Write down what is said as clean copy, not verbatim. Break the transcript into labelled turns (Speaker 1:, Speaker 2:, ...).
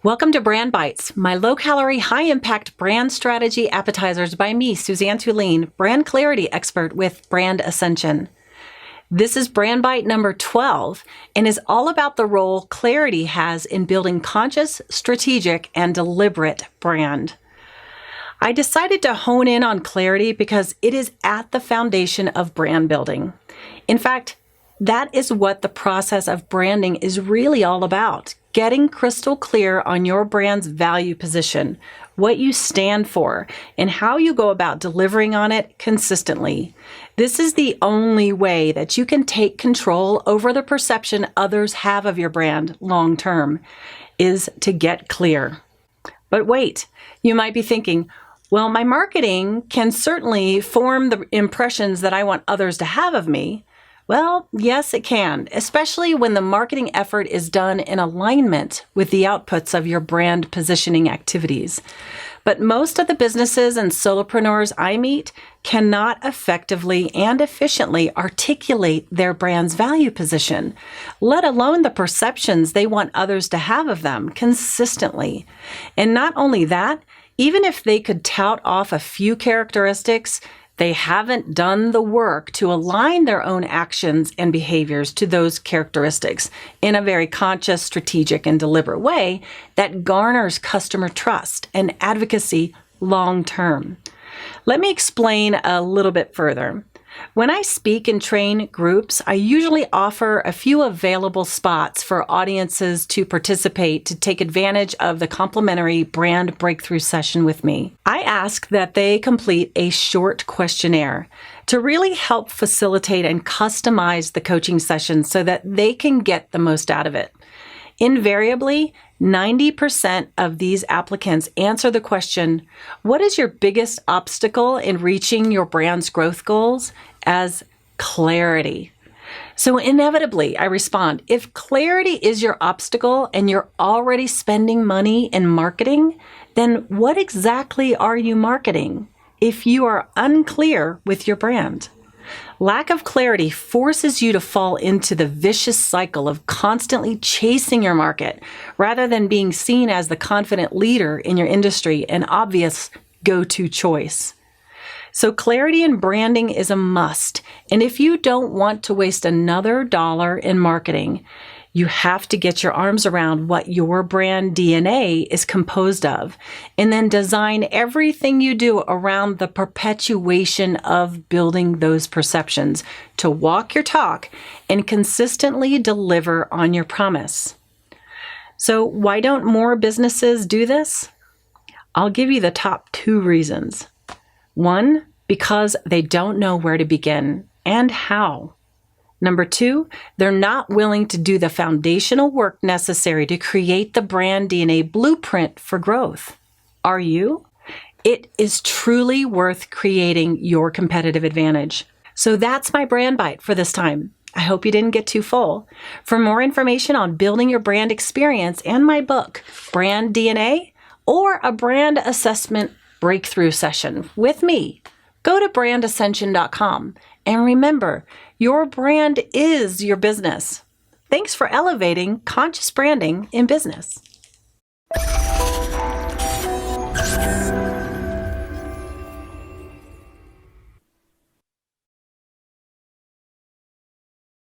Speaker 1: Welcome to BrandBytes, my low-calorie, high-impact brand strategy appetizers by me, Suzanne Tulien, brand clarity expert with Brand Ascension. This is BrandByte number 12 and is all about the role clarity has in building conscious, strategic, and deliberate brand. I decided to hone in on clarity because it is at the foundation of brand building. In fact, that is what the process of branding is really all about. Getting crystal clear on your brand's value position, what you stand for, and how you go about delivering on it consistently. This is the only way that you can take control over the perception others have of your brand long term, is to get clear. But wait, you might be thinking, well, my marketing can certainly form the impressions that I want others to have of me. Well, yes, it can, especially when the marketing effort is done in alignment with the outputs of your brand positioning activities. But most of the businesses and solopreneurs I meet cannot effectively and efficiently articulate their brand's value position, let alone the perceptions they want others to have of them consistently. And not only that, even if they could tout off a few characteristics, they haven't done the work to align their own actions and behaviors to those characteristics in a very conscious, strategic, and deliberate way that garners customer trust and advocacy long term. Let me explain a little bit further. When I speak and train groups, I usually offer a few available spots for audiences to participate to take advantage of the complimentary brand breakthrough session with me. I ask that they complete a short questionnaire to really help facilitate and customize the coaching session so that they can get the most out of it. Invariably, 90% of these applicants answer the question, what is your biggest obstacle in reaching your brand's growth goals? As clarity. So inevitably, I respond, if clarity is your obstacle and you're already spending money in marketing, then what exactly are you marketing if you are unclear with your brand? Lack of clarity forces you to fall into the vicious cycle of constantly chasing your market rather than being seen as the confident leader in your industry and obvious go-to choice. So clarity in branding is a must. And if you don't want to waste another dollar in marketing, you have to get your arms around what your brand DNA is composed of, and then design everything you do around the perpetuation of building those perceptions to walk your talk and consistently deliver on your promise. So why don't more businesses do this? I'll give you the top 2 reasons. 1, because they don't know where to begin and how. Number 2, they're not willing to do the foundational work necessary to create the brand DNA blueprint for growth. Are you? It is truly worth creating your competitive advantage. So that's my brand bite for this time. I hope you didn't get too full. For more information on building your brand experience and my book, Brand DNA, or a brand assessment breakthrough session with me, go to brandascension.com. And remember, your brand is your business. Thanks for elevating conscious branding in business.